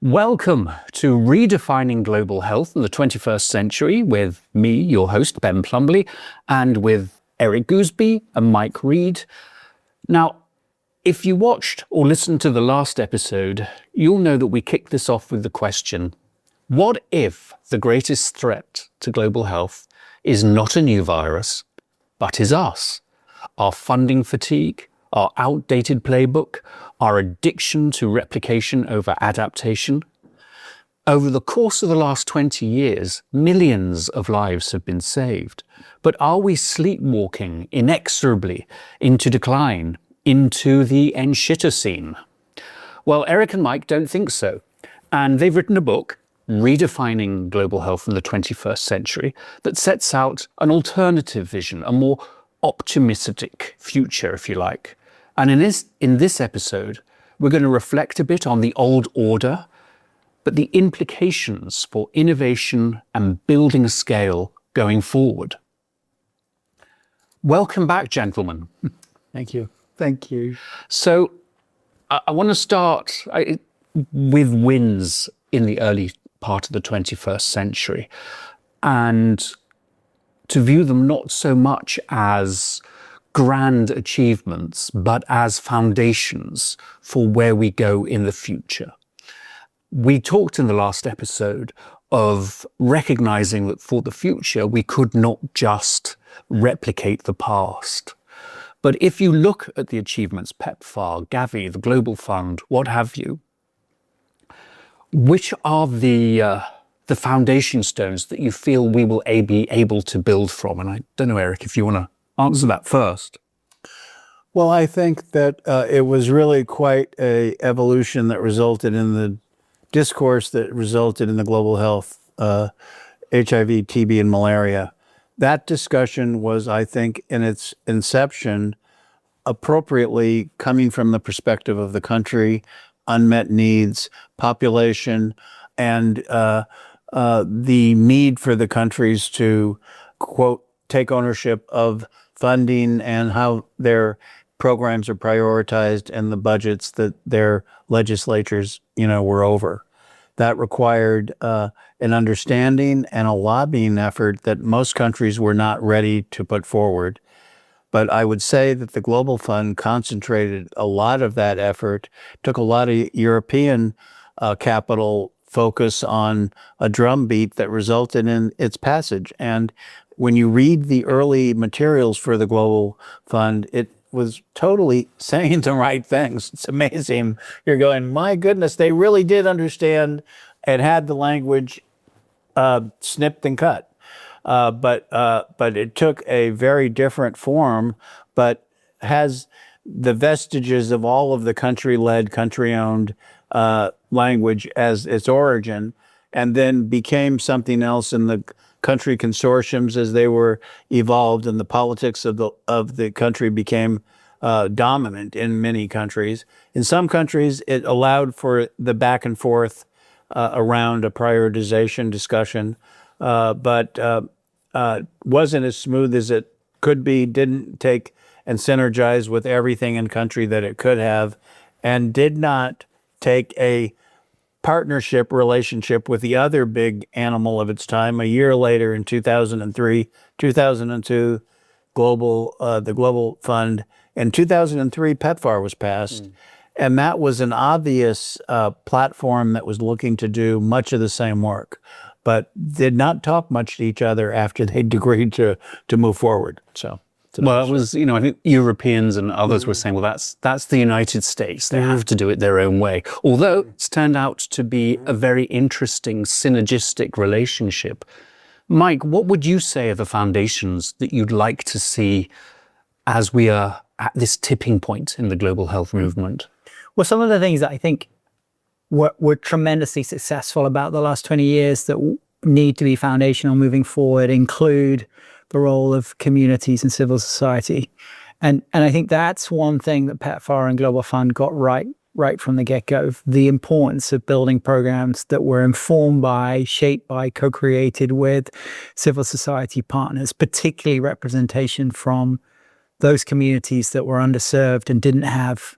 Welcome to Redefining Global Health in the 21st Century with me, your host, Ben Plumbley, and with Eric Goosby and Mike Reid. Now, if you watched or listened to the last episode, you'll know that we kicked this off with the question, what if the greatest threat to global health is not a new virus, but is us? Our funding fatigue, our outdated playbook, our addiction to replication over adaptation. Over the course of the last 20 years, millions of lives have been saved. But are we sleepwalking inexorably into decline, into the enshittocene? Well, Eric and Mike don't think so. And they've written a book, Redefining Global Health in the 21st Century, that sets out an alternative vision, a more optimistic future, if you like. And in this episode, we're going to reflect a bit on the old order, but the implications for innovation and building scale going forward. Welcome back, gentlemen. Thank you. Thank you. So I want to start with wins in the early part of the 21st century, and to view them not so much as grand achievements, but as foundations for where we go in the future. We talked in the last episode of recognizing that for the future, we could not just replicate the past. But if you look at the achievements, PEPFAR, Gavi, the Global Fund, what have you, which are the foundation stones that you feel we will be able to build from? And I don't know, Eric, if you want to answer that first. Well, I think that it was really quite an evolution that resulted in the discourse that resulted in the global health, HIV, TB, and malaria. That discussion was, I think, in its inception, appropriately coming from the perspective of the country, unmet needs, population, and the need for the countries to, quote, take ownership of funding and how their programs are prioritized and the budgets that their legislatures, were over. That required an understanding and a lobbying effort that most countries were not ready to put forward. But I would say that the Global Fund concentrated a lot of that effort, took a lot of European capital focus on a drumbeat that resulted in its passage. And when you read the early materials for the Global Fund, it was totally saying the right things. It's amazing. You're going, my goodness, they really did understand and had the language snipped and cut. But it took a very different form, but has the vestiges of all of the country-led, country-owned language as its origin, and then became something else in the country consortiums as they were evolved, and the politics of the country became dominant in many countries. In some countries, it allowed for the back and forth around a prioritization discussion, but wasn't as smooth as it could be, didn't take and synergize with everything in country that it could have, and did not take a partnership relationship with the other big animal of its time. A year later, in 2003, 2002, the Global Fund. In 2003, PEPFAR was passed. And that was an obvious platform that was looking to do much of the same work, but did not talk much to each other after they'd agreed to move forward. So. Well, it was, I think Europeans and others were saying, well, that's the United States. They have to do it their own way. Although it's turned out to be a very interesting synergistic relationship. Mike, what would you say are the foundations that you'd like to see as we are at this tipping point in the global health movement? Well, some of the things that I think were tremendously successful about the last 20 years that need to be foundational moving forward include the role of communities and civil society. And I think that's one thing that PEPFAR and Global Fund got right from the get-go, the importance of building programs that were informed by, shaped by, co-created with civil society partners, particularly representation from those communities that were underserved and didn't have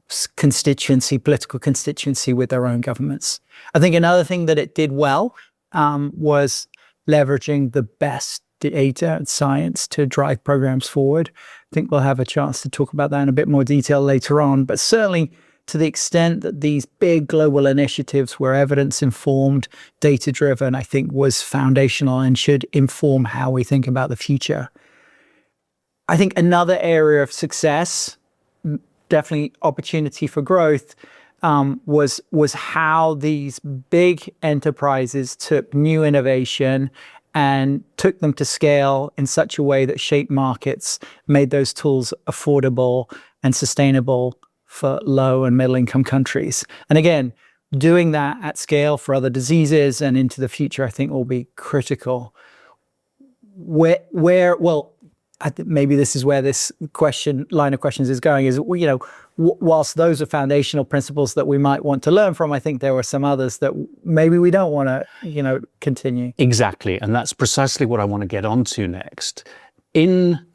political constituency with their own governments. I think another thing that it did well was leveraging the best data and science to drive programs forward. I think we'll have a chance to talk about that in a bit more detail later on, but certainly to the extent that these big global initiatives were evidence-informed, data-driven, I think was foundational and should inform how we think about the future. I think another area of success, definitely opportunity for growth, was how these big enterprises took new innovation and took them to scale in such a way that shaped markets, made those tools affordable and sustainable for low and middle income countries. And again, doing that at scale for other diseases and into the future, I think will be critical. I think maybe this is where this line of questions is going, is, whilst those are foundational principles that we might want to learn from, I think there are some others that maybe we don't want to, continue. Exactly. And that's precisely what I want to get onto next. In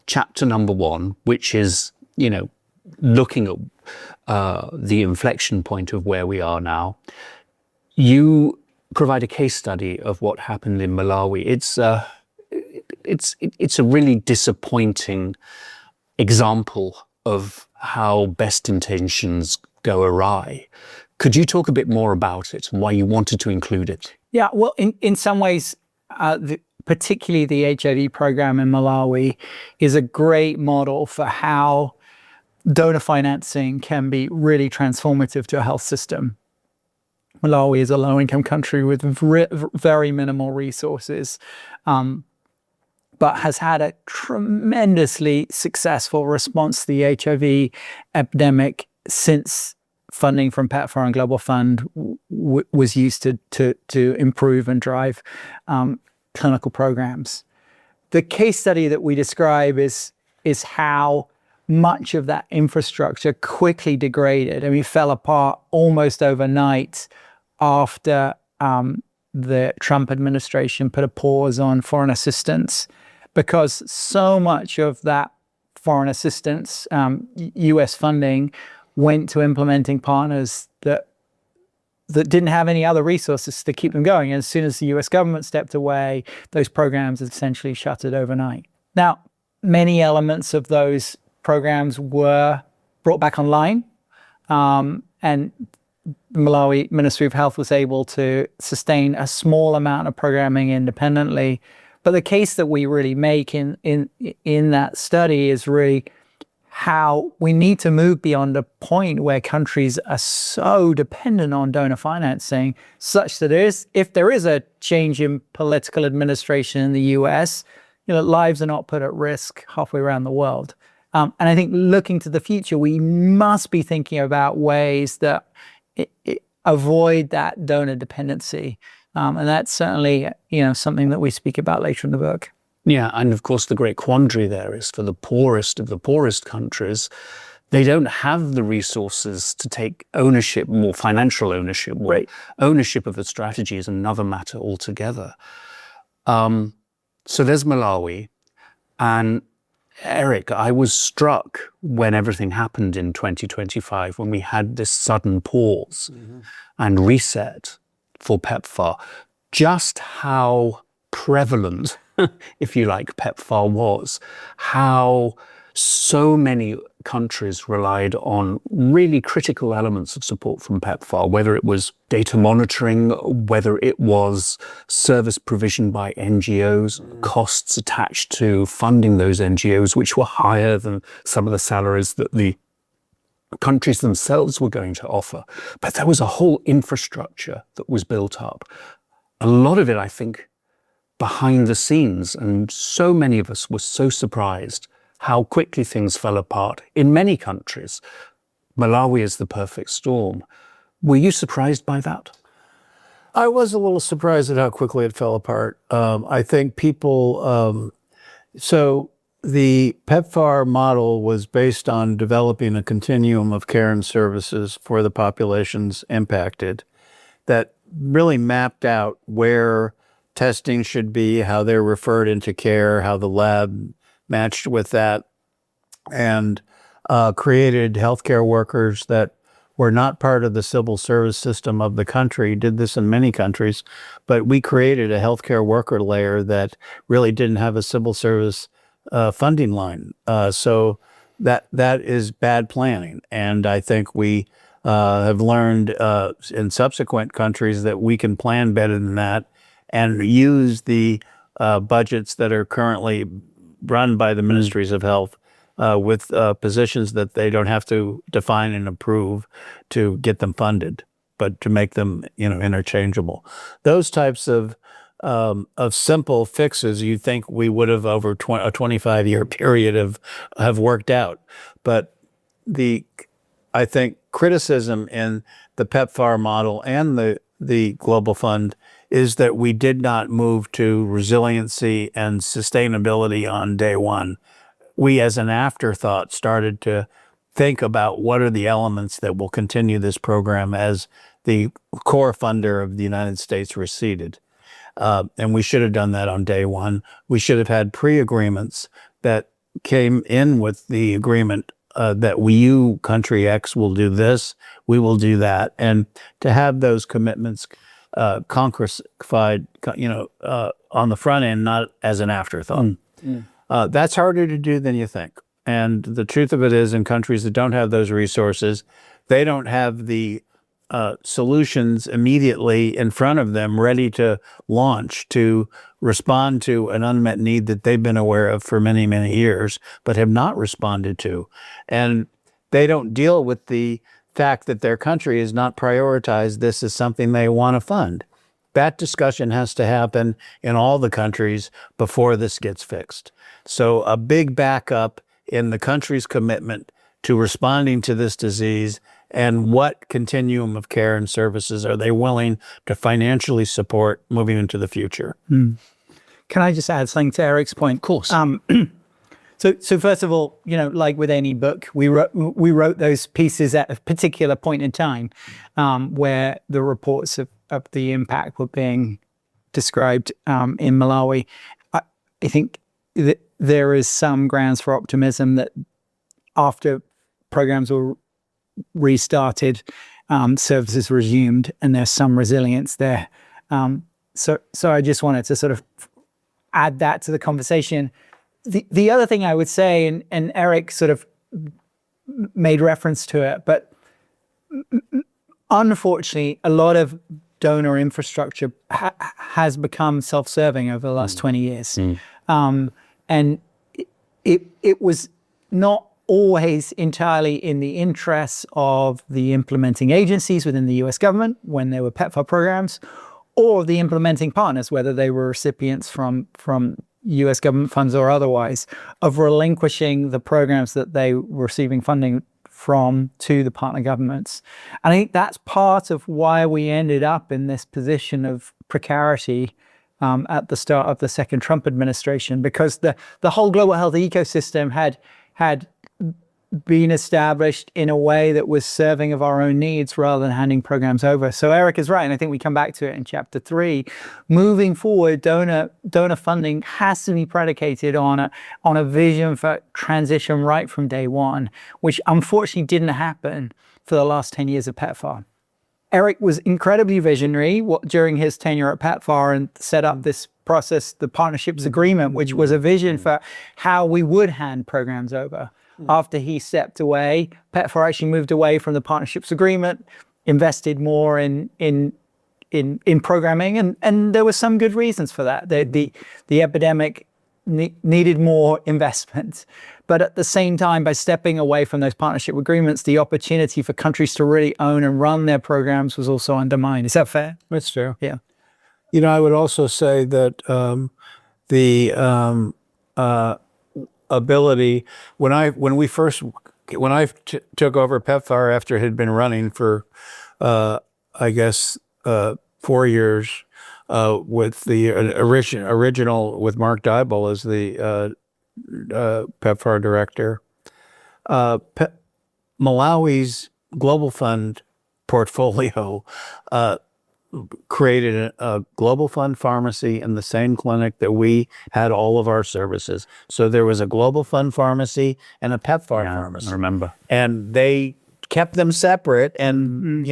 chapter number 1, which is, looking at the inflection point of where we are now, you provide a case study of what happened in Malawi. It's a really disappointing example of how best intentions go awry. Could you talk a bit more about it and why you wanted to include it? Yeah, well, in some ways, particularly the HIV program in Malawi is a great model for how donor financing can be really transformative to a health system. Malawi is a low-income country with very minimal resources, but has had a tremendously successful response to the HIV epidemic since funding from PEPFAR and Global Fund was used to improve and drive clinical programs. The case study that we describe is how much of that infrastructure quickly degraded. I mean, fell apart almost overnight after the Trump administration put a pause on foreign assistance, because so much of that foreign assistance, US funding, went to implementing partners that didn't have any other resources to keep them going. And as soon as the US government stepped away, those programs essentially shuttered overnight. Now, many elements of those programs were brought back online, and the Malawi Ministry of Health was able to sustain a small amount of programming independently. But the case that we really make in that study is really how we need to move beyond a point where countries are so dependent on donor financing, such that if there is a change in political administration in the US, lives are not put at risk halfway around the world. And I think looking to the future, we must be thinking about ways that avoid that donor dependency. And that's certainly, something that we speak about later in the book. Yeah, and of course the great quandary there is for the poorest of the poorest countries, they don't have the resources to take ownership, more financial ownership. Right. Ownership of the strategy is another matter altogether. So there's Malawi, and Eric, I was struck when everything happened in 2025, when we had this sudden pause and reset for PEPFAR, just how prevalent, if you like, PEPFAR was, how so many countries relied on really critical elements of support from PEPFAR, whether it was data monitoring, whether it was service provision by NGOs, costs attached to funding those NGOs, which were higher than some of the salaries that the countries themselves were going to offer. But there was a whole infrastructure that was built up. A lot of it, I think, behind the scenes, and so many of us were so surprised how quickly things fell apart in many countries. Malawi is the perfect storm. Were you surprised by that? I was a little surprised at how quickly it fell apart. I think people, so the PEPFAR model was based on developing a continuum of care and services for the populations impacted that really mapped out where testing should be, how they're referred into care, how the lab matched with that. And created healthcare workers that were not part of the civil service system of the country, did this in many countries, but we created a healthcare worker layer that really didn't have a civil service funding line. So that is bad planning. And I think we have learned in subsequent countries that we can plan better than that and use the budgets that are currently run by the ministries of health with positions that they don't have to define and approve to get them funded, but to make them, interchangeable. Those types of simple fixes, you think we would have over a 25-year period have worked out, but I think criticism in the PEPFAR model and the Global Fund is that we did not move to resiliency and sustainability on day one. We, as an afterthought, started to think about what are the elements that will continue this program as the core funder of the United States receded. And we should have done that on day one. We should have had pre-agreements that came in with the agreement that you, country X, will do this, we will do that. And to have those commitments concretified, on the front end, not as an afterthought. That's harder to do than you think. And the truth of it is, in countries that don't have those resources, they don't have the solutions immediately in front of them ready to launch to respond to an unmet need that they've been aware of for many, many years, but have not responded to. And they don't deal with the fact that their country has not prioritized this as something they want to fund. That discussion has to happen in all the countries before this gets fixed. So a big backup in the country's commitment to responding to this disease and what continuum of care and services are they willing to financially support moving into the future. Can I just add something to Eric's point? Of course. So first of all, like with any book, we wrote those pieces at a particular point in time where the reports of the impact were being described in Malawi. I think that there is some grounds for optimism that after programs were restarted, services resumed, and there's some resilience there. So I just wanted to sort of add that to the conversation. The other thing I would say, and Eric sort of made reference to it, but unfortunately, a lot of donor infrastructure has become self-serving over the last 20 years. And it was not always entirely in the interests of the implementing agencies within the US government when there were PEPFAR programs, or the implementing partners, whether they were recipients from US government funds or otherwise, of relinquishing the programs that they were receiving funding from to the partner governments. And I think that's part of why we ended up in this position of precarity at the start of the second Trump administration, because the whole global health ecosystem had been established in a way that was serving of our own needs rather than handing programs over. So Eric is right, and I think we come back to it in chapter 3. Moving forward, donor funding has to be predicated on a vision for transition right from day one, which unfortunately didn't happen for the last 10 years of PEPFAR. Eric was incredibly visionary during his tenure at PEPFAR and set up this process, the Partnerships Agreement, which was a vision for how we would hand programs over. After he stepped away, PEPFAR actually moved away from the Partnerships Agreement, invested more in programming, and there were some good reasons for that. The epidemic needed more investment. But at the same time, by stepping away from those partnership agreements, the opportunity for countries to really own and run their programs was also undermined. Is that fair? That's fair. Yeah. I would also say that the ability, when I took over PEPFAR after it had been running for, 4 years, with the original with Mark Dybel as the PEPFAR director, Malawi's Global Fund portfolio created a Global Fund pharmacy in the same clinic that we had all of our services. So there was a Global Fund pharmacy and a PEPFAR pharmacy. I remember. And they kept them separate, and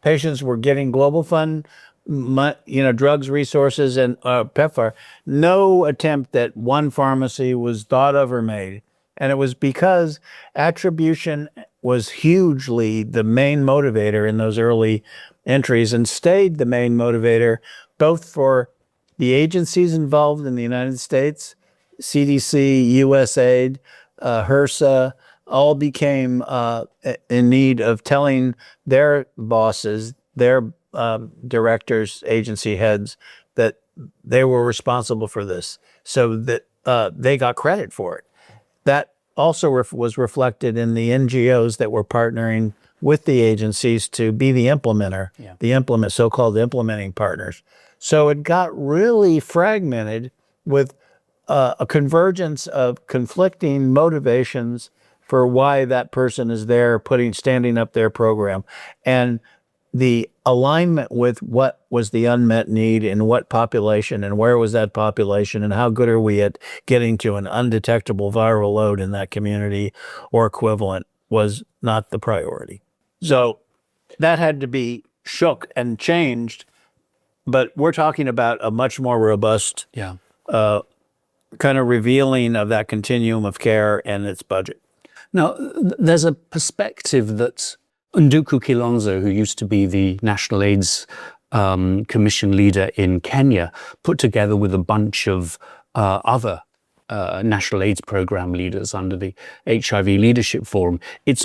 patients were getting Global Fund, drugs, resources, and PEPFAR. No attempt that one pharmacy was thought of or made, and it was because attribution was hugely the main motivator in those early entries, and stayed the main motivator both for the agencies involved in the United States, CDC, USAID, HRSA, all became in need of telling their bosses, their directors, agency heads, that they were responsible for this, so that they got credit for it. That also was reflected in the NGOs that were partnering with the agencies to be the implementer, so-called implementing partners. So it got really fragmented with a convergence of conflicting motivations for why that person is there, standing up their program, and the alignment with what was the unmet need in what population, and where was that population, and how good are we at getting to an undetectable viral load in that community or equivalent was not the priority. So that had to be shook and changed, but we're talking about a much more robust kind of revealing of that continuum of care and its budget. Now, there's a perspective that Nduku Kilonzo, who used to be the National AIDS Commission leader in Kenya, put together with a bunch of other National AIDS Program leaders under the HIV Leadership Forum. It's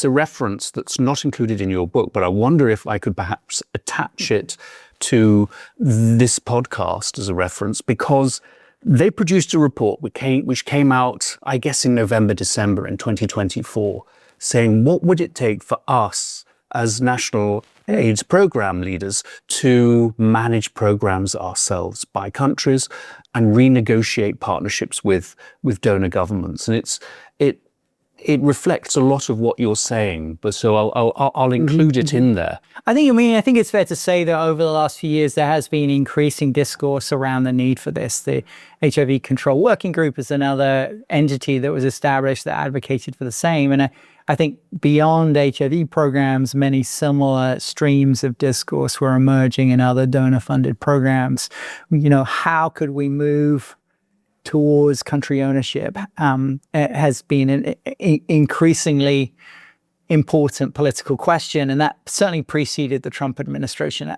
a reference that's not included in your book, but I wonder if I could perhaps attach it to this podcast as a reference, because they produced a report which came out, I guess, in November, December in 2024, saying what would it take for us as national AIDS program leaders to manage programs ourselves by countries and renegotiate partnerships with donor governments. And it reflects a lot of what you're saying, but so I'll include it in there. I think it's fair to say that over the last few years, there has been increasing discourse around the need for this. The HIV Control Working Group is another entity that was established that advocated for the same. And I think beyond HIV programs, many similar streams of discourse were emerging in other donor-funded programs. How could we move towards country ownership has been an increasingly important political question, and that certainly preceded the Trump administration.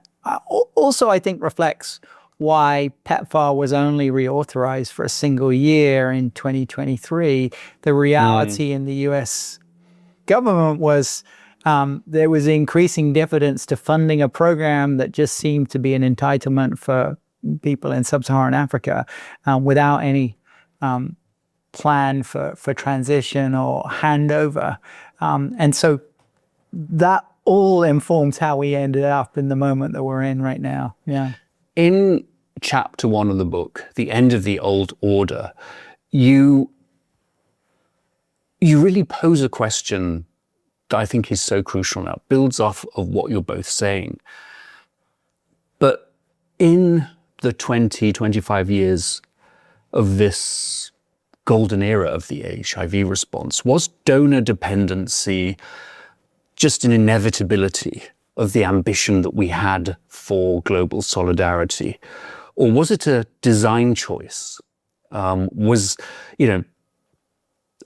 Also, I think reflects why PEPFAR was only reauthorized for a single year in 2023. The reality in the US government was there was increasing diffidence to funding a program that just seemed to be an entitlement for people in sub-Saharan Africa without any plan for transition or handover. And so that all informs how we ended up in the moment that we're in right now. Yeah. In chapter 1 of the book, The End of the Old Order, you really pose a question that I think is so crucial now. It builds off of what you're both saying. But in the 25 years of this golden era of the HIV response, was donor dependency just an inevitability of the ambition that we had for global solidarity? Or was it a design choice?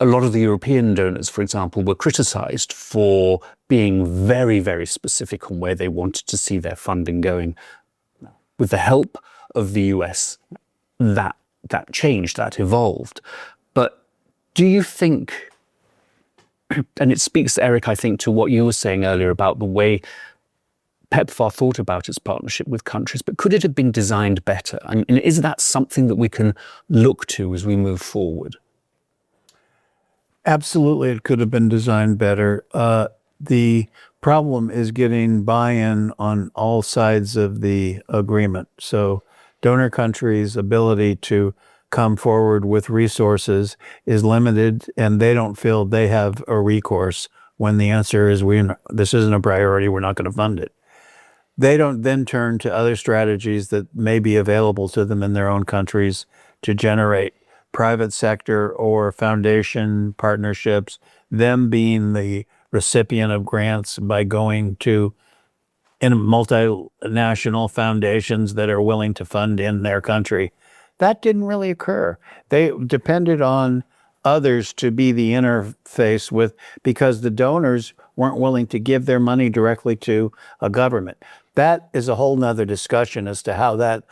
A lot of the European donors, for example, were criticized for being very, very specific on where they wanted to see their funding going. With the help of the US, that changed, that evolved. But do you think, and it speaks, Eric, I think, to what you were saying earlier about the way PEPFAR thought about its partnership with countries, but could it have been designed better? And is that something that we can look to as we move forward? Absolutely, it could have been designed better. The problem is getting buy-in on all sides of the agreement. So donor countries' ability to come forward with resources is limited, and they don't feel they have a recourse when the answer is, this isn't a priority, we're not going to fund it. they don't then turn to other strategies that may be available to them in their own countries to generate private sector or foundation partnerships, them being the recipient of grants by going to in multinational foundations that are willing to fund in their country. That didn't really occur. They depended on others to be the interface with, because the donors weren't willing to give their money directly to a government. That is a whole nother discussion as to how that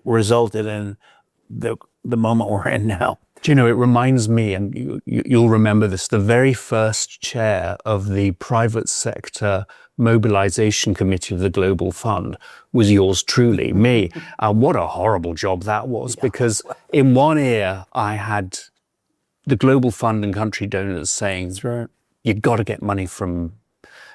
resulted in the moment we're in now. Do you know, it reminds me, and you'll remember this, the very first chair of the private sector mobilization committee of the Global Fund was yours truly, me. What a horrible job that was, because in one ear I had the Global Fund and country donors saying, you've got to get money from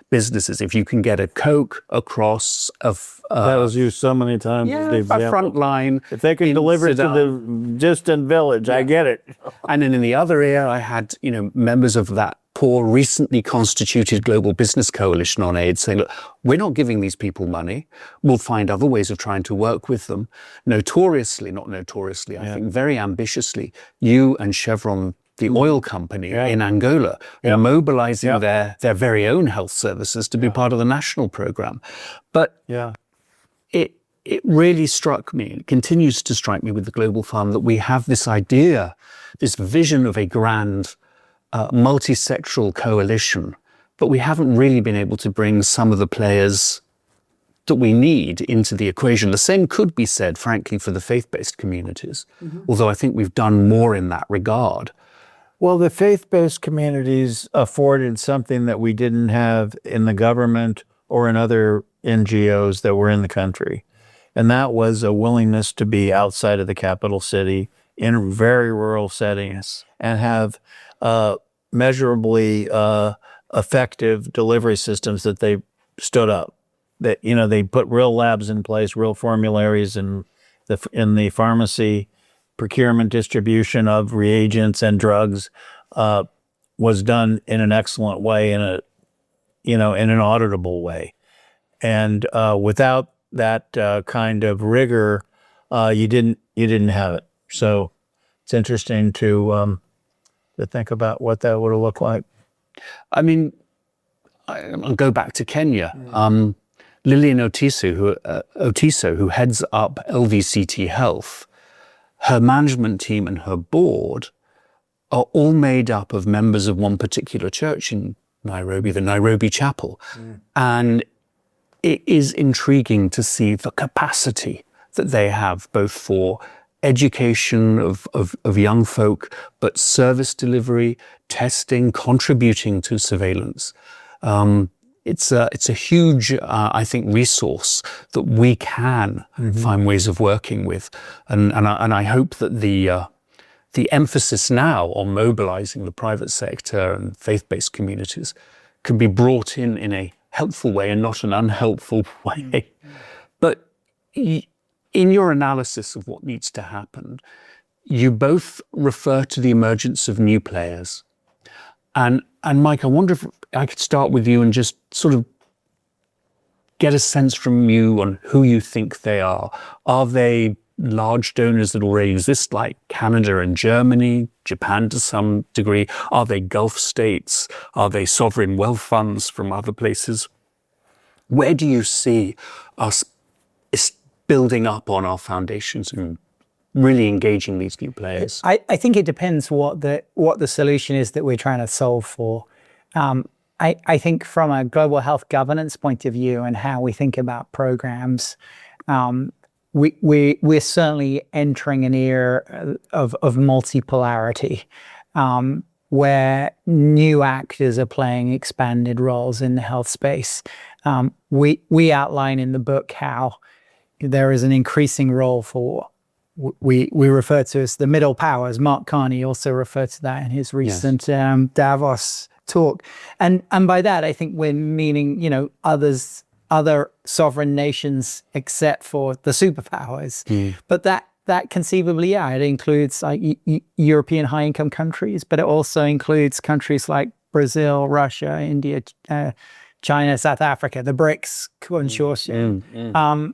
businesses. If you can get a Coke across that was used so many times. a front line. If they can deliver it to the distant village, I get it. And then in the other ear, I had, members of that poor, recently constituted Global Business Coalition on AIDS saying, look, we're not giving these people money. We'll find other ways of trying to work with them. I think very ambitiously, you and Chevron, the oil company in Angola, are mobilizing their very own health services to be part of the national program. But it really struck me, it continues to strike me with the Global Fund, that we have this idea, this vision of a grand multi-sectoral coalition, but we haven't really been able to bring some of the players that we need into the equation. The same could be said, frankly, for the faith-based communities, although I think we've done more in that regard. Well, the faith-based communities afforded something that we didn't have in the government or in other NGOs that were in the country. And that was a willingness to be outside of the capital city in very rural settings and have measurably effective delivery systems that they stood up. That, they put real labs in place, real formularies in the pharmacy. Procurement, distribution of reagents and drugs was done in an excellent way, in an auditable way. And without that kind of rigor, you didn't have it. So it's interesting to think about what that would have looked like. I mean, I'll go back to Kenya. Lillian Otiso, who heads up LVCT Health, her management team and her board are all made up of members of one particular church in Nairobi, the Nairobi Chapel. And it is intriguing to see the capacity that they have, both for education of young folk, but service delivery, testing, contributing to surveillance. It's a huge, I think, resource that we can find ways of working with, and I hope that the emphasis now on mobilizing the private sector and faith-based communities can be brought in a helpful way and not an unhelpful way. But in your analysis of what needs to happen, you both refer to the emergence of new players. And Mike, I wonder if I could start with you and just sort of get a sense from you on who you think they are. Are they large donors that already exist, like Canada and Germany, Japan to some degree? Are they Gulf states? Are they sovereign wealth funds from other places? Where do you see us building up on our foundations and really engaging these new players? I think it depends what the solution is that we're trying to solve for. I think from a global health governance point of view and how we think about programs, we're certainly entering an era of multipolarity, where new actors are playing expanded roles in the health space. We outline in the book how there is an increasing role for we refer to as the middle powers. Mark Carney also referred to that in his recent Davos talk. And by that, I think we're meaning, other sovereign nations except for the superpowers. But that conceivably, it includes European high-income countries, but it also includes countries like Brazil, Russia, India, China, South Africa, the BRICS consortium,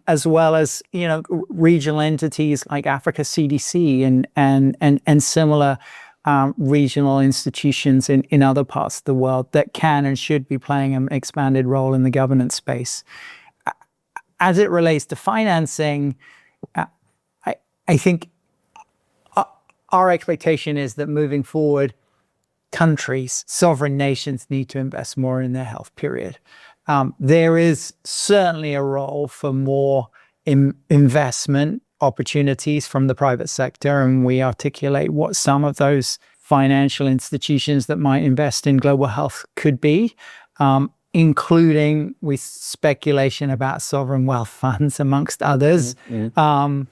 as well as regional entities like Africa CDC and similar regional institutions in other parts of the world that can and should be playing an expanded role in the governance space. As it relates to financing, I think our expectation is that moving forward, countries, sovereign nations need to invest more in their health, period. There is certainly a role for more investment opportunities from the private sector, and we articulate what some of those financial institutions that might invest in global health could be, including with speculation about sovereign wealth funds, amongst others, and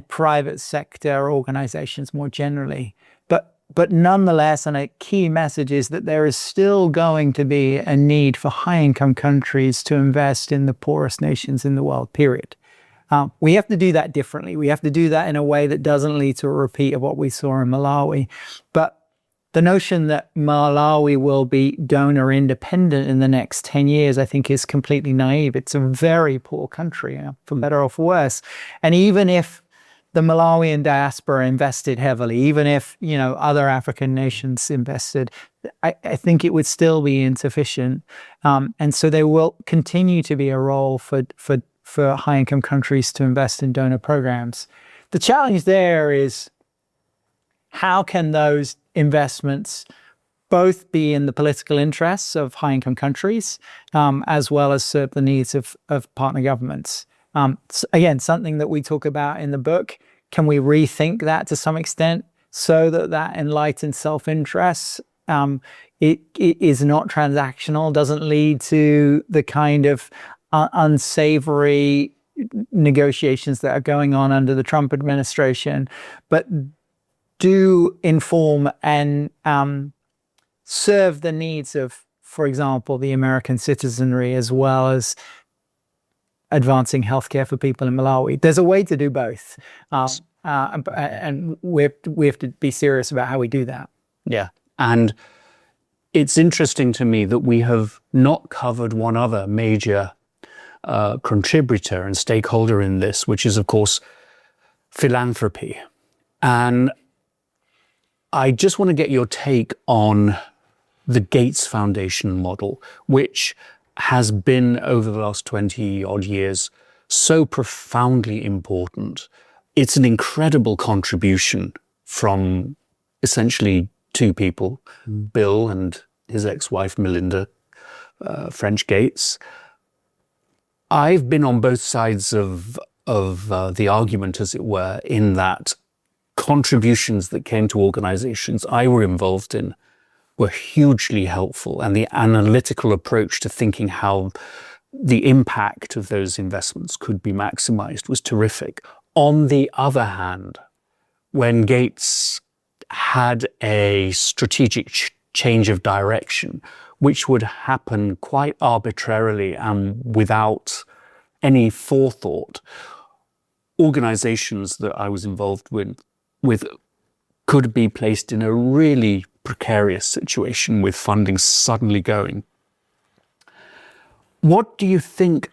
private sector organizations more generally. But nonetheless, and a key message is that there is still going to be a need for high-income countries to invest in the poorest nations in the world, period. We have to do that differently. We have to do that in a way that doesn't lead to a repeat of what we saw in Malawi. But the notion that Malawi will be donor independent in the next 10 years, I think, is completely naive. It's a very poor country, for better or for worse. And even if the Malawian diaspora invested heavily, even if other African nations invested, I think it would still be insufficient. And so there will continue to be a role for high-income countries to invest in donor programs. The challenge there is, how can those investments both be in the political interests of high-income countries, as well as serve the needs of partner governments? Again, something that we talk about in the book. Can we rethink that to some extent so that enlightened self-interest it is not transactional, doesn't lead to the kind of unsavory negotiations that are going on under the Trump administration, but do inform and serve the needs of, for example, the American citizenry, as well as advancing healthcare for people in Malawi. There's a way to do both. And we have to be serious about how we do that. Yeah. And it's interesting to me that we have not covered one other major contributor and stakeholder in this, which is, of course, philanthropy. And I just want to get your take on the Gates Foundation model, which has been, over the last 20 odd years, so profoundly important. It's an incredible contribution from essentially two people, Bill and his ex-wife, Melinda French Gates. I've been on both sides of the argument, as it were, in that contributions that came to organizations I were involved in were hugely helpful, and the analytical approach to thinking how the impact of those investments could be maximized was terrific. On the other hand, when Gates had a strategic change of direction, which would happen quite arbitrarily and without any forethought, organizations that I was involved with could be placed in a really precarious situation with funding suddenly going. What do you think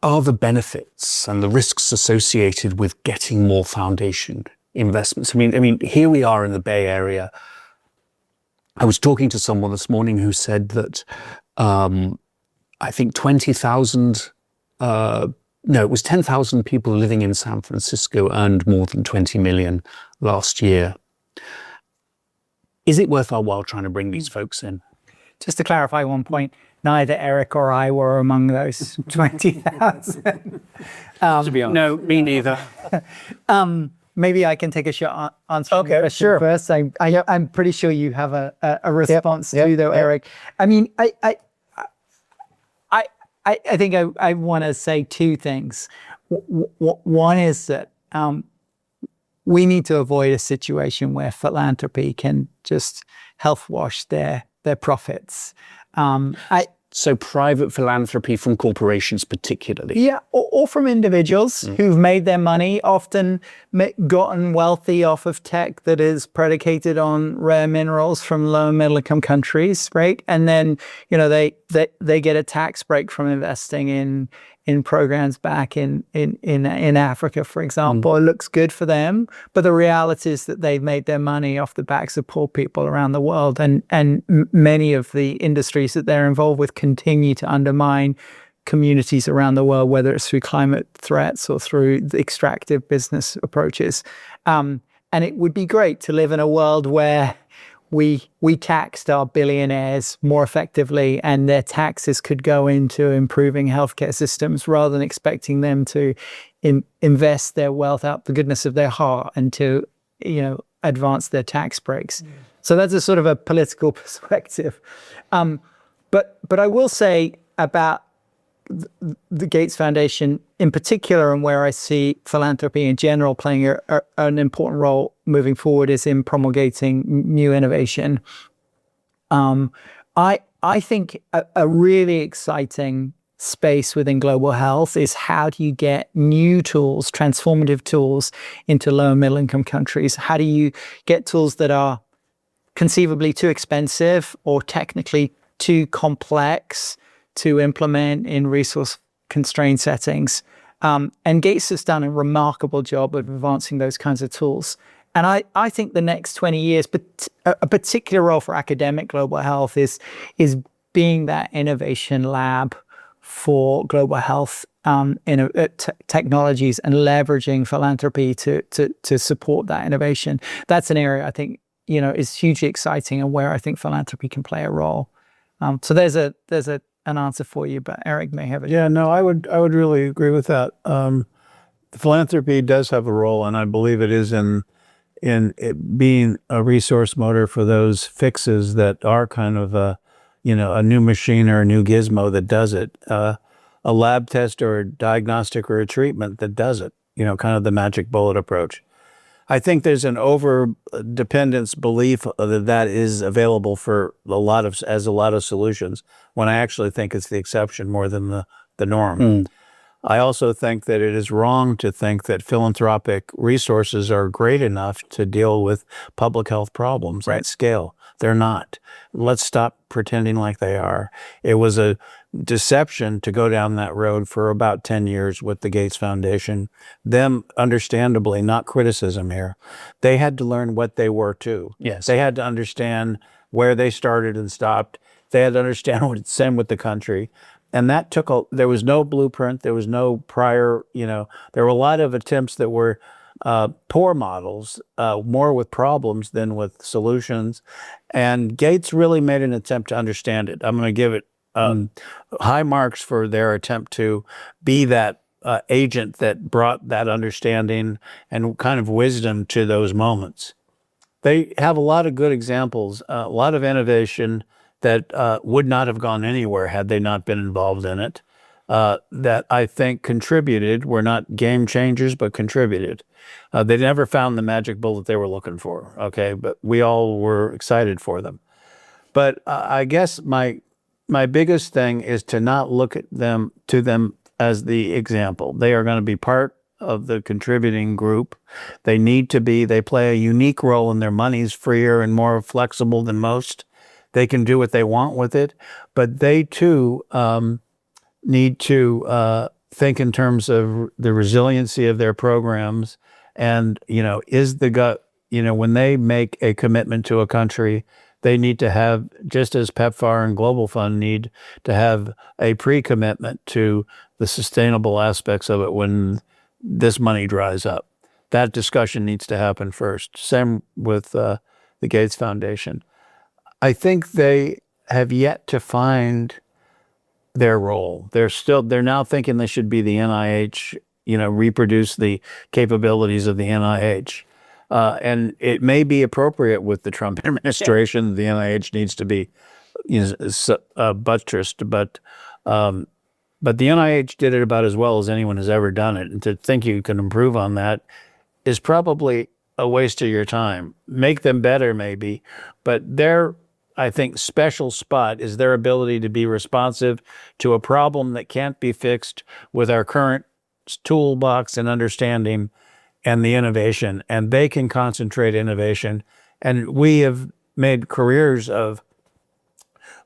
are the benefits and the risks associated with getting more foundation investments? I mean, here we are in the Bay Area. I was talking to someone this morning who said that I think 20,000, it was 10,000 people living in San Francisco earned more than 20 million last year. Is it worth our while trying to bring these folks in? Just to clarify one point, neither Eric or I were among those 20,000. To be honest. No, me neither. Maybe I can take a shot on answering the question first. I'm pretty sure you have a response too, though, Eric. I mean, I think I want to say two things. One is that we need to avoid a situation where philanthropy can just health wash their profits. So private philanthropy from corporations particularly? Yeah, or from individuals who've made their money, often gotten wealthy off of tech that is predicated on rare minerals from low and middle income countries, right? And then, they get a tax break from investing in programs back in Africa, for example. It looks good for them, but the reality is that they've made their money off the backs of poor people around the world, and many of the industries that they're involved with continue to undermine communities around the world, whether it's through climate threats or through the extractive business approaches. And it would be great to live in a world where we taxed our billionaires more effectively, and their taxes could go into improving healthcare systems rather than expecting them to invest their wealth out the goodness of their heart and to, advance their tax breaks. So that's a sort of a political perspective. But I will say about the Gates Foundation in particular, and where I see philanthropy in general playing an important role moving forward, is in promulgating new innovation. I think a really exciting space within global health is how do you get new tools, transformative tools, into low and middle income countries? How do you get tools that are conceivably too expensive or technically too complex to implement in resource-constrained settings? And Gates has done a remarkable job of advancing those kinds of tools. And I think the next 20 years, but a particular role for academic global health is being that innovation lab for global health technologies, and leveraging philanthropy to support that innovation. That's an area I think is hugely exciting, and where I think philanthropy can play a role. So there's an answer for you, but Eric may have it. Yeah, no, I would really agree with that. Philanthropy does have a role, and I believe it is in it being a resource motor for those fixes that are kind of a new machine or a new gizmo that does it, a lab test or a diagnostic or a treatment that does it, kind of the magic bullet approach. I think there's an over-dependence belief that is available for a lot of solutions, when I actually think it's the exception more than the norm. I also think that it is wrong to think that philanthropic resources are great enough to deal with public health problems at scale. They're not. Let's stop pretending like they are. It was a deception to go down that road for about 10 years with the Gates Foundation. Them, understandably, not criticism here, they had to learn what they were too. Yes. They had to understand where they started and stopped. They had to understand what it sent with the country. And that there was no blueprint. There was no prior, there were a lot of attempts that were poor models, more with problems than with solutions. And Gates really made an attempt to understand it. I'm going to give it high marks for their attempt to be that agent that brought that understanding and kind of wisdom to those moments. They have a lot of good examples, a lot of innovation that would not have gone anywhere had they not been involved in it, that I think contributed, were not game changers, but contributed. They never found the magic bullet they were looking for, okay? But we all were excited for them. But I guess my biggest thing is to not look at them as the example. They are going to be part of the contributing group. They play a unique role, and their money's freer and more flexible than most. They can do what they want with it, but they too need to think in terms of the resiliency of their programs. And, is the gut, when they make a commitment to a country, they need to have, just as PEPFAR and Global Fund need to have a pre-commitment to the sustainable aspects of it when this money dries up. That discussion needs to happen first. Same with the Gates Foundation. I think they have yet to find their role. They're now thinking they should be the NIH, reproduce the capabilities of the NIH. And it may be appropriate with the Trump administration. The NIH needs to be buttressed, but the NIH did it about as well as anyone has ever done it. And to think you can improve on that is probably a waste of your time. Make them better, maybe, but their I think, special spot is their ability to be responsive to a problem that can't be fixed with our current toolbox and understanding and the innovation. And they can concentrate innovation. And we have made careers of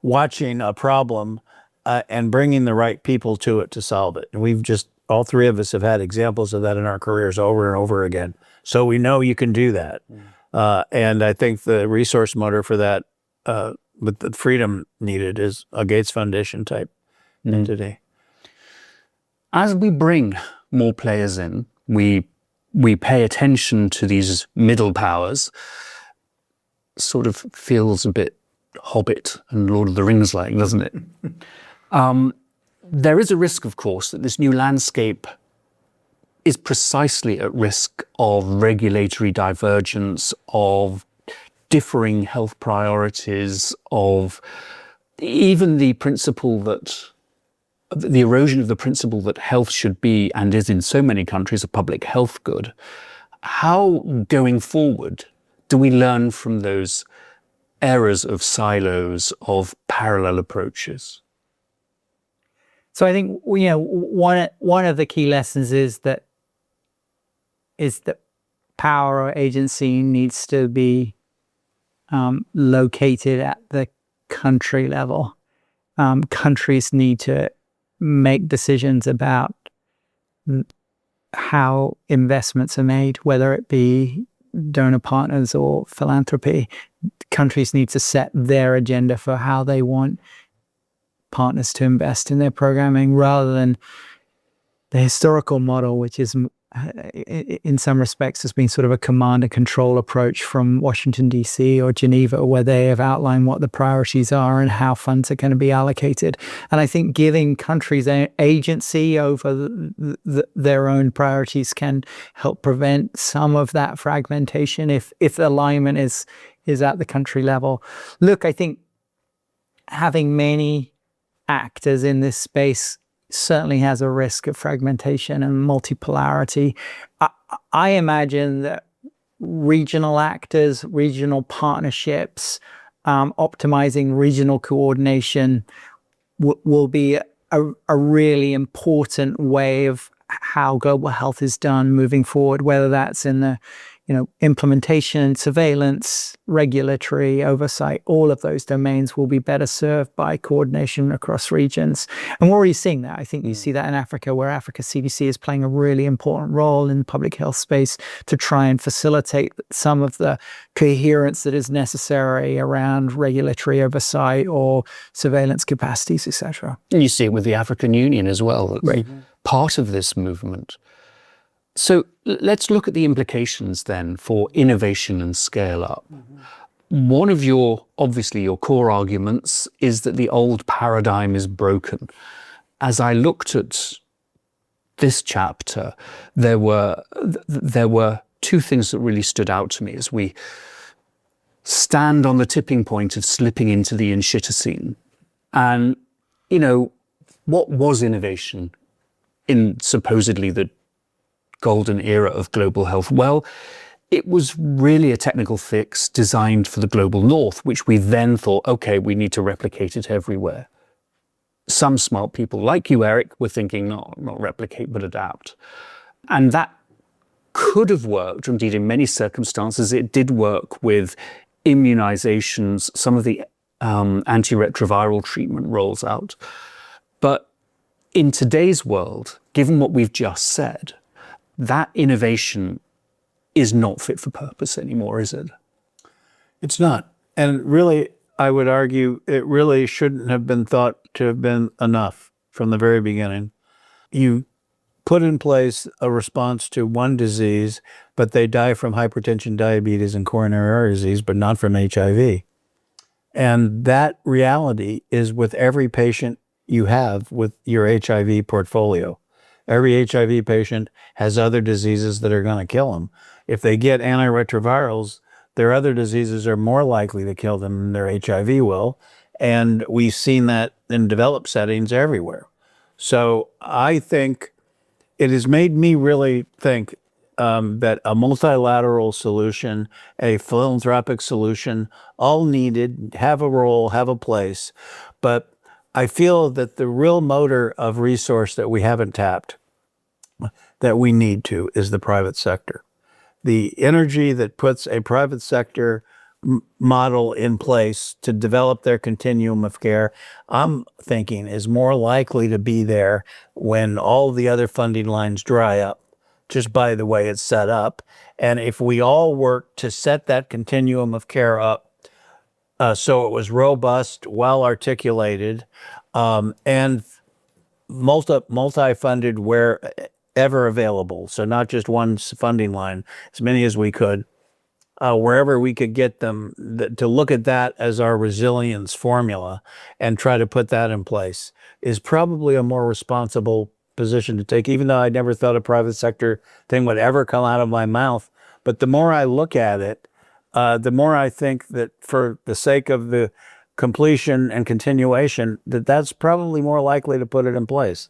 watching a problem and bringing the right people to it to solve it. And we've just, all three of us have had examples of that in our careers over and over again. So we know you can do that. And I think the resource motor for that, with the freedom needed, is a Gates Foundation type entity. As we bring more players in, we pay attention to these middle powers. Sort of feels a bit Hobbit and Lord of the Rings like, doesn't it? There is a risk, of course, that this new landscape is precisely at risk of regulatory divergence, of differing health priorities, of even the principle that the erosion of the principle that health should be, and is in so many countries, a public health good. How, going forward, do we learn from those errors of silos, of parallel approaches? So I think, you know, one of the key lessons is that power or agency needs to be located at the country level. Countries need to make decisions about how investments are made, whether it be donor partners or philanthropy. Countries need to set their agenda for how they want partners to invest in their programming, rather than the historical model, which is in some respects has been sort of a command and control approach from Washington, D.C. or Geneva, where they have outlined what the priorities are and how funds are going to be allocated. And I think giving countries agency over their own priorities can help prevent some of that fragmentation if alignment is at the country level. Look, I think having many actors in this space certainly has a risk of fragmentation and multipolarity. I imagine that regional actors, regional partnerships, optimizing regional coordination will be a really important way of how global health is done moving forward, whether that's in the implementation, surveillance, regulatory oversight. All of those domains will be better served by coordination across regions. And we're already seeing that. I think you see that in Africa, where Africa CDC is playing a really important role in the public health space to try and facilitate some of the coherence that is necessary around regulatory oversight or surveillance capacities, etc. You see it with the African Union as well. Right. Part of this movement. So let's look at the implications then for innovation and scale up. One of your core arguments is that the old paradigm is broken. As I looked at this chapter, there were two things that really stood out to me as we stand on the tipping point of slipping into the enshittocene. And, what was innovation in supposedly the golden era of global health? Well, it was really a technical fix designed for the global north, which we then thought, okay, we need to replicate it everywhere. Some smart people like you, Eric, were thinking, no, not replicate, but adapt. And that could have worked. Indeed, in many circumstances, it did work with immunizations. Some of the antiretroviral treatment rolls out. But in today's world, given what we've just said, that innovation is not fit for purpose anymore, is it? It's not. And really, I would argue it really shouldn't have been thought to have been enough from the very beginning. You put in place a response to one disease, but they die from hypertension, diabetes, and coronary artery disease, but not from HIV. And that reality is with every patient you have with your HIV portfolio. Every HIV patient has other diseases that are going to kill them. If they get antiretrovirals, their other diseases are more likely to kill them than their HIV will. And we've seen that in developed settings everywhere. So I think it has made me really think that a multilateral solution, a philanthropic solution, all needed, have a role, have a place. But I feel that the real motor of resource that we haven't tapped, that we need to, is the private sector. The energy that puts a private sector model in place to develop their continuum of care, I'm thinking is more likely to be there when all the other funding lines dry up, just by the way it's set up. And if we all work to set that continuum of care up so it was robust, well articulated, and multi-funded wherever available, so not just one funding line, as many as we could, wherever we could get them, to look at that as our resilience formula and try to put that in place is probably a more responsible position to take, even though I never thought a private sector thing would ever come out of my mouth. But the more I look at it, the more I think that for the sake of the completion and continuation, that's probably more likely to put it in place.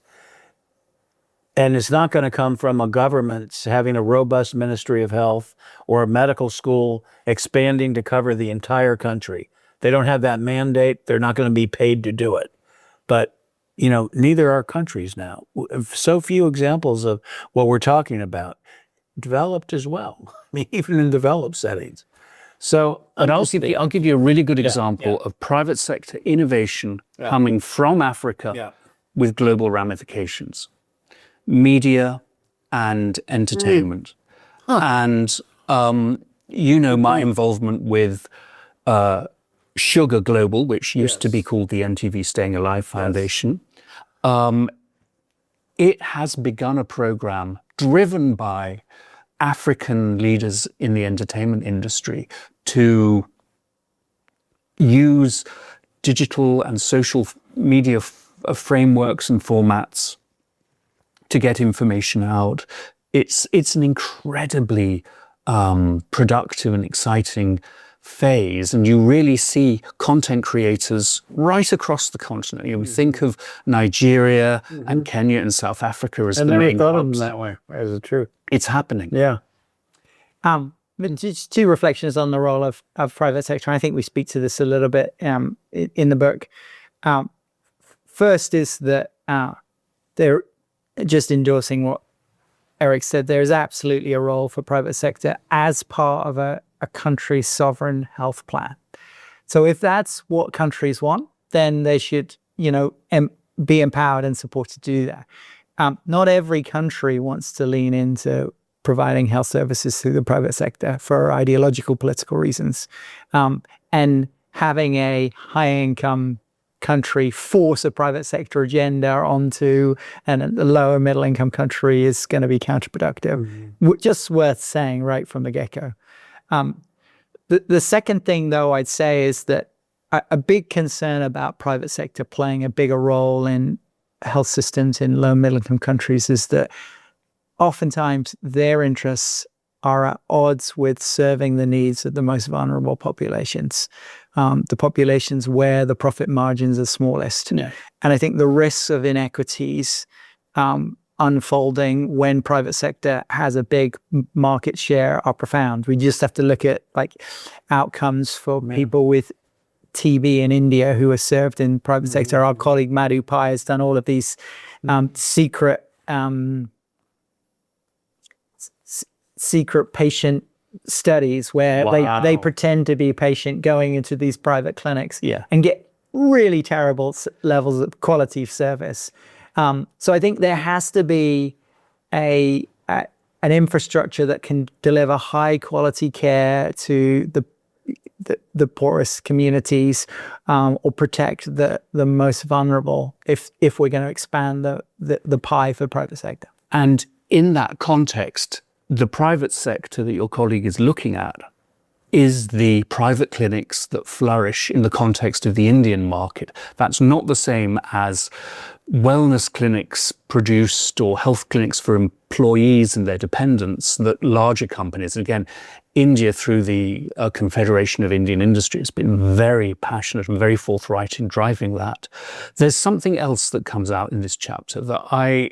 And it's not going to come from a government having a robust Ministry of Health or a medical school expanding to cover the entire country. They don't have that mandate. They're not going to be paid to do it. But, neither are countries now. So few examples of what we're talking about developed as well. I mean, even in developed settings. So, and I'll give you a really good example of private sector innovation coming from Africa with global ramifications. Media and entertainment. And, my involvement with Sugar Global, which used to be called the MTV Staying Alive Foundation. It has begun a program driven by African leaders in the entertainment industry to use digital and social media frameworks and formats to get information out. It's an incredibly productive and exciting phase, and you really see content creators right across the continent. You think of Nigeria and Kenya and South Africa as the main hubs. I never thought of them that way. Is it true? It's happening. Yeah. Just two reflections on the role of private sector. I think we speak to this a little bit in the book. First is that they're just endorsing what Eric said. There's absolutely a role for private sector as part of a country's sovereign health plan. So if that's what countries want, then they should, be empowered and supported to do that. Not every country wants to lean into providing health services through the private sector for ideological, political reasons. And having a high-income country force a private sector agenda onto a lower middle income country is going to be counterproductive. Just worth saying right from the get-go. The second thing, though, I'd say is that a big concern about private sector playing a bigger role in health systems in low middle income countries is that oftentimes their interests are at odds with serving the needs of the most vulnerable populations, the populations where the profit margins are smallest. Yeah. And I think the risks of inequities unfolding when private sector has a big market share are profound. We just have to look at outcomes for people with TB in India who are served in private sector. Our colleague Madhu Pai has done all of these secret patient studies where they pretend to be a patient going into these private clinics and get really terrible levels of quality of service. So I think there has to be an infrastructure that can deliver high quality care to the poorest communities, or protect the most vulnerable if we're going to expand the pie for private sector. And in that context, the private sector that your colleague is looking at is the private clinics that flourish in the context of the Indian market. That's not the same as wellness clinics produced or health clinics for employees and their dependents that larger companies, again, India through the Confederation of Indian Industry has been very passionate and very forthright in driving that. There's something else that comes out in this chapter that I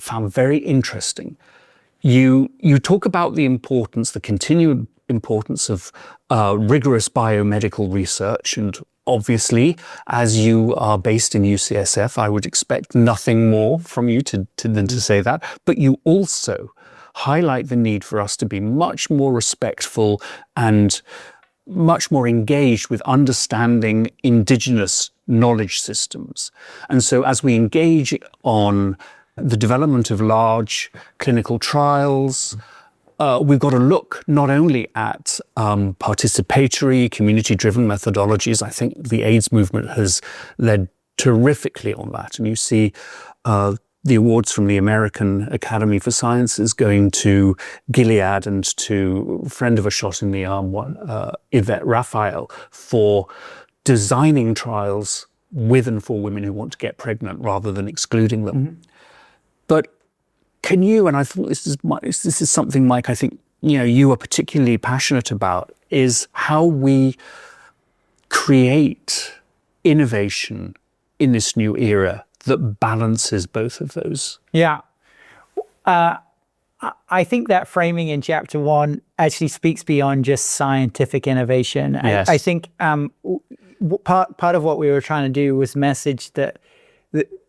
found very interesting. You talk about the importance, the continued importance of rigorous biomedical research, and obviously, as you are based in UCSF, I would expect nothing more from you than to say that. But you also highlight the need for us to be much more respectful and much more engaged with understanding indigenous knowledge systems. And so as we engage on the development of large clinical trials, we've got to look not only at participatory, community-driven methodologies. I think the AIDS movement has led terrifically on that. And you see the awards from the American Academy for Sciences going to Gilead and to a friend of a shot in the arm, Yvette Raphael, for designing trials with and for women who want to get pregnant rather than excluding them. Mm-hmm. But can you, and I thought this is something, Mike, I think you are particularly passionate about, is how we create innovation in this new era that balances both of those. Yeah. I think that framing in chapter 1 actually speaks beyond just scientific innovation. Yes. I think part of what we were trying to do was message that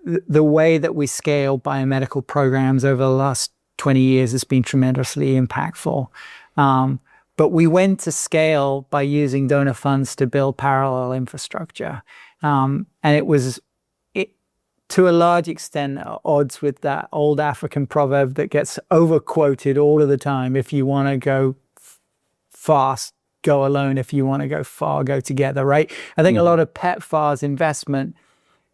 the way that we scale biomedical programs over the last 20 years has been tremendously impactful. But we went to scale by using donor funds to build parallel infrastructure. And it was, to a large extent, at odds with that old African proverb that gets over-quoted all of the time. If you want to go fast, go alone. If you want to go far, go together, right? I think a lot of PEPFAR's investment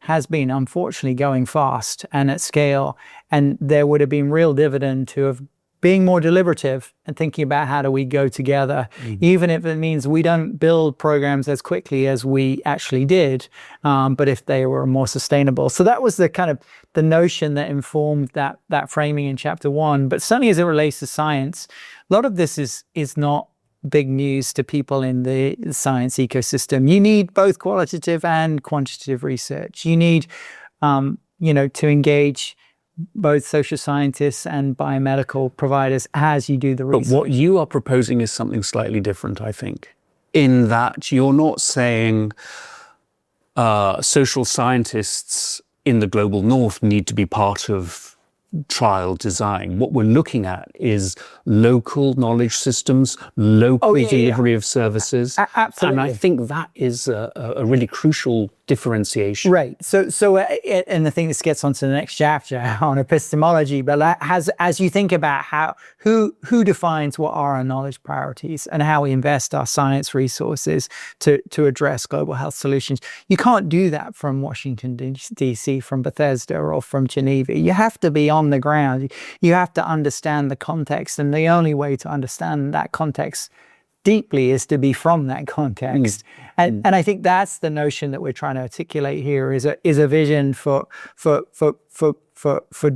has been, unfortunately, going fast and at scale. And there would have been real dividend to have being more deliberative and thinking about how do we go together, even if it means we don't build programs as quickly as we actually did, but if they were more sustainable. So that was the kind of the notion that informed that framing in chapter 1. But certainly as it relates to science, a lot of this is not big news to people in the science ecosystem. You need both qualitative and quantitative research. You need, to engage both social scientists and biomedical providers as you do the research. But what you are proposing is something slightly different, I think, in that you're not saying social scientists in the global north need to be part of trial design. What we're looking at is local knowledge systems, local delivery of services. Absolutely. And I think that is a really crucial differentiation. Right. So, and the thing that gets onto the next chapter on epistemology, but as you think about who defines what are our knowledge priorities and how we invest our science resources to address global health solutions, you can't do that from Washington, D.C., from Bethesda or from Geneva. You have to be on the ground. You have to understand the context. And the only way to understand that context deeply is to be from that context. And I think that's the notion that we're trying to articulate here is a vision for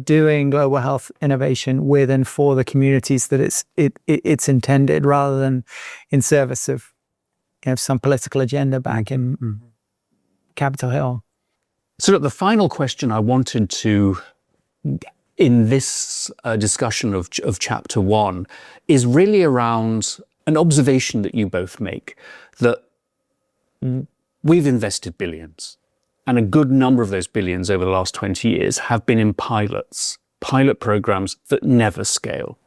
doing global health innovation with and for the communities that it's intended, rather than in service of some political agenda back in Capitol Hill. So look, the final question I wanted to, in this discussion of chapter 1, is really around an observation that you both make, that we've invested billions, and a good number of those billions over the last 20 years have been in pilot programs that never scale.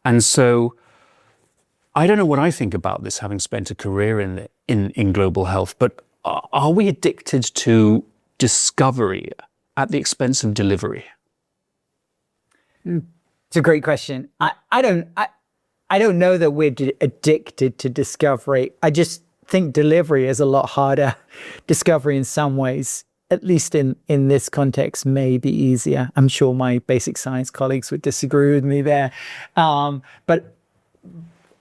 And so I don't know what I think about this, having spent a career in global health, but are we addicted to discovery at the expense of delivery? It's a great question. I don't know that we're addicted to discovery. I just think delivery is a lot harder. Discovery in some ways, at least in this context, may be easier. I'm sure my basic science colleagues would disagree with me there. But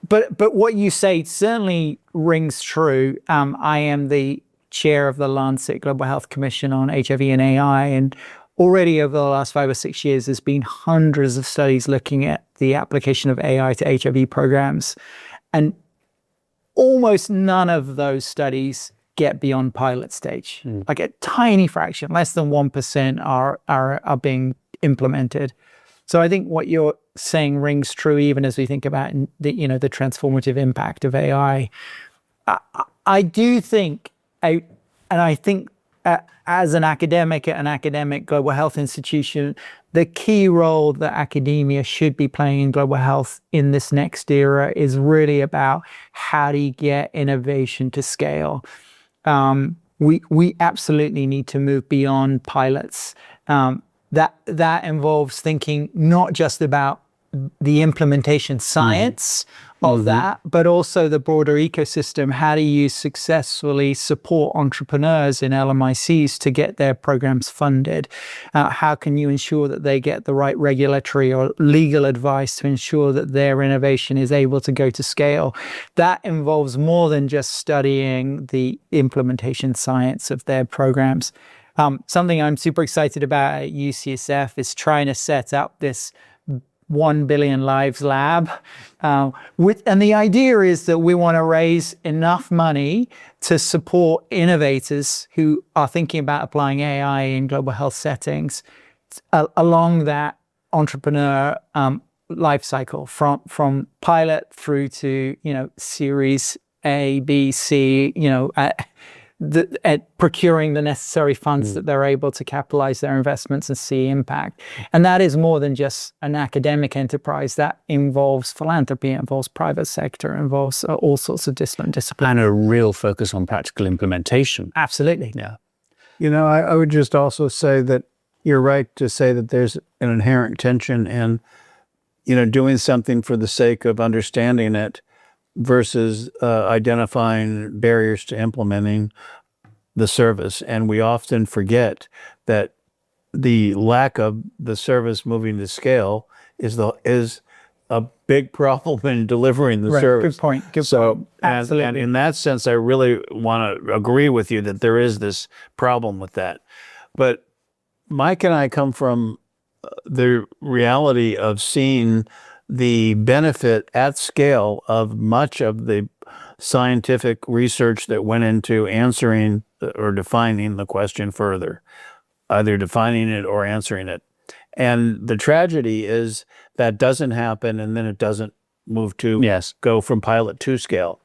what you say certainly rings true. I am the chair of the Lancet Global Health Commission on HIV and AI, and already over the last 5 or 6 years, there's been hundreds of studies looking at the application of AI to HIV programs. And almost none of those studies get beyond pilot stage. Like a tiny fraction, less than 1% are being implemented. So I think what you're saying rings true even as we think about the transformative impact of AI. I do think, as an academic at an academic global health institution, the key role that academia should be playing in global health in this next era is really about how do you get innovation to scale. We absolutely need to move beyond pilots. That involves thinking not just about the implementation science of that, but also the broader ecosystem. How do you successfully support entrepreneurs in LMICs to get their programs funded? How can you ensure that they get the right regulatory or legal advice to ensure that their innovation is able to go to scale? That involves more than just studying the implementation science of their programs. Something I'm super excited about at UCSF is trying to set up this 1 billion lives lab. And the idea is that we want to raise enough money to support innovators who are thinking about applying AI in global health settings along that entrepreneur life cycle from pilot through to, series A, B, C, at procuring the necessary funds that they're able to capitalize their investments and see impact. And that is more than just an academic enterprise. That involves philanthropy, involves private sector, involves all sorts of disciplines. And a real focus on practical implementation. Absolutely. Yeah. I would just also say that you're right to say that there's an inherent tension in, doing something for the sake of understanding it versus identifying barriers to implementing the service. And we often forget that the lack of the service moving to scale is a big problem in delivering the service. Good point. Absolutely. And in that sense, I really want to agree with you that there is this problem with that. But Mike and I come from the reality of seeing the benefit at scale of much of the scientific research that went into answering or defining the question further, either defining it or answering it. And the tragedy is that doesn't happen, and then it doesn't move to go from pilot to scale.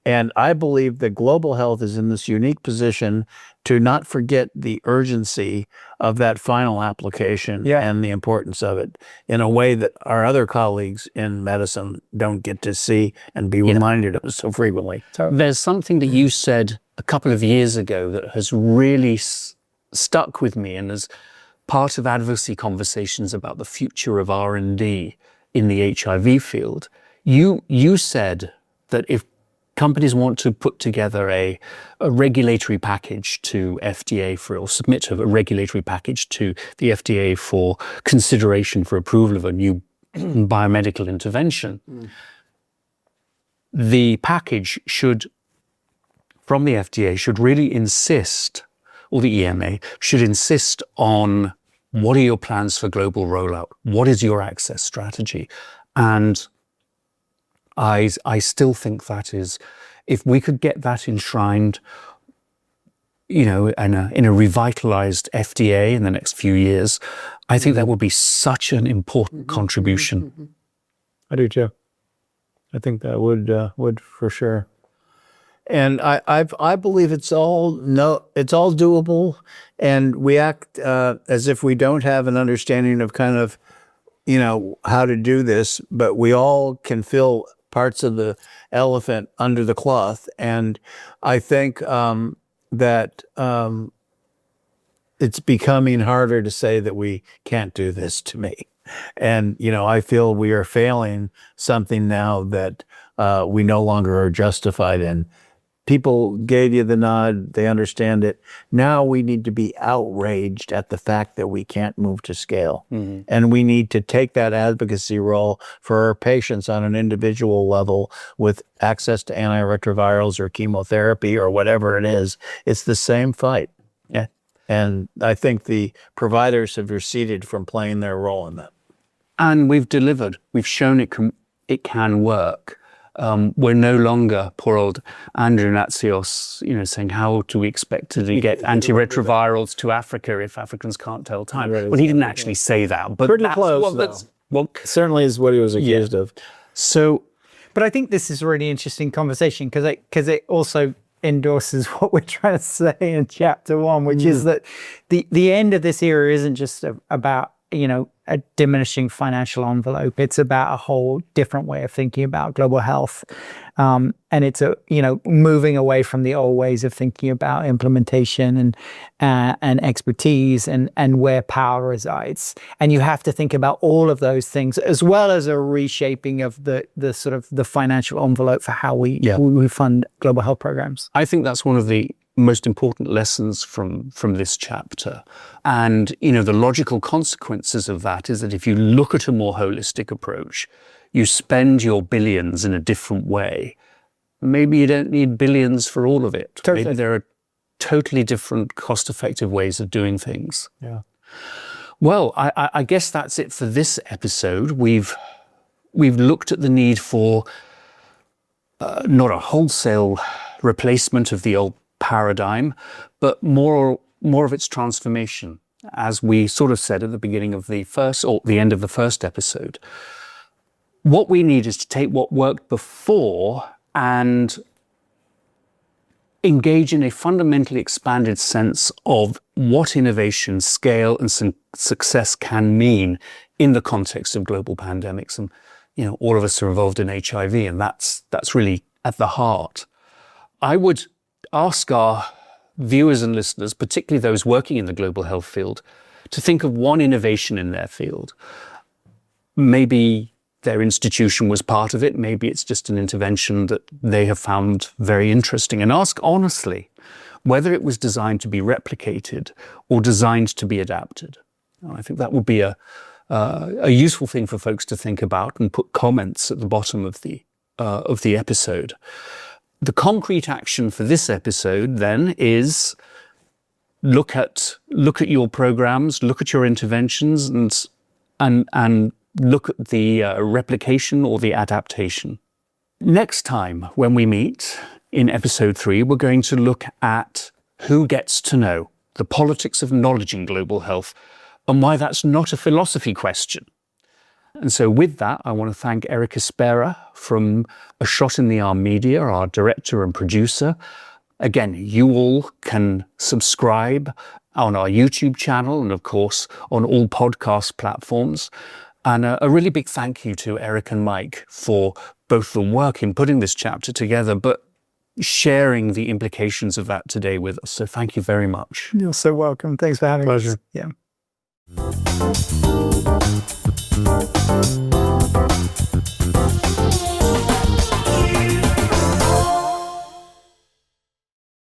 And I believe that global health is in this unique position to not forget the urgency of that final application and the importance of it in a way that our other colleagues in medicine don't get to see and be reminded of so frequently. So there's something that you said a couple of years ago that has really stuck with me, and as part of advocacy conversations about the future of R&D in the HIV field, you said that if companies want to put together a regulatory package to FDA or submit a regulatory package to the FDA for consideration for approval of a new biomedical intervention, the package from the FDA should really insist, or the EMA should insist on what are your plans for global rollout? What is your access strategy? And I still think that is, if we could get that enshrined, in a revitalized FDA in the next few years, I think that would be such an important contribution. I do too. I think that would for sure. And I believe it's all doable, and we act as if we don't have an understanding of kind of, how to do this, but we all can feel parts of the elephant under the cloth. And I think that it's becoming harder to say that we can't do this to me. And, I feel we are failing something now that we no longer are justified in. People gave you the nod, they understand it. Now we need to be outraged at the fact that we can't move to scale. And we need to take that advocacy role for our patients on an individual level with access to antiretrovirals or chemotherapy or whatever it is. It's the same fight. Yeah. And I think the providers have receded from playing their role in that. And we've delivered. We've shown it can work. We're no longer poor old Andrew Natsios, saying, how do we expect to get antiretrovirals to Africa if Africans can't tell time? Well, he didn't actually say that, but Pretty close, though. Certainly is what he was accused of. So, but I think this is a really interesting conversation because it also endorses what we're trying to say in chapter 1, which is that the end of this era isn't just about a diminishing financial envelope. It's about a whole different way of thinking about global health, and it's moving away from the old ways of thinking about implementation and expertise and where power resides. And you have to think about all of those things, as well as a reshaping of the sort of the financial envelope for how we fund global health programs. I think that's one of the most important lessons from this chapter. And, the logical consequences of that is that if you look at a more holistic approach, you spend your billions in a different way. Maybe you don't need billions for all of it. Totally. Maybe there are totally different cost-effective ways of doing things. Yeah. Well, I guess that's it for this episode. We've looked at the need for not a wholesale replacement of the old paradigm, but more of its transformation, as we sort of said at the beginning of the end of the first episode. What we need is to take what worked before and engage in a fundamentally expanded sense of what innovation, scale, and success can mean in the context of global pandemics. And all of us are involved in HIV, and that's really at the heart. I would ask our viewers and listeners, particularly those working in the global health field, to think of one innovation in their field. Maybe their institution was part of it. Maybe it's just an intervention that they have found very interesting. And ask honestly whether it was designed to be replicated or designed to be adapted. I think that would be a useful thing for folks to think about, and put comments at the bottom of the episode. The concrete action for this episode then is look at your programs, look at your interventions, and look at the replication or the adaptation. Next time when we meet in episode 3, we're going to look at who gets to know, the politics of knowledge in global health, and why that's not a philosophy question. And so with that, I want to thank Eric Espera from A Shot in the Arm Media, our director and producer. Again, you all can subscribe on our YouTube channel and, of course, on all podcast platforms. And a really big thank you to Eric and Mike for both the work in putting this chapter together, but sharing the implications of that today with us. So thank you very much. You're so welcome. Thanks for having us. Pleasure. Yeah.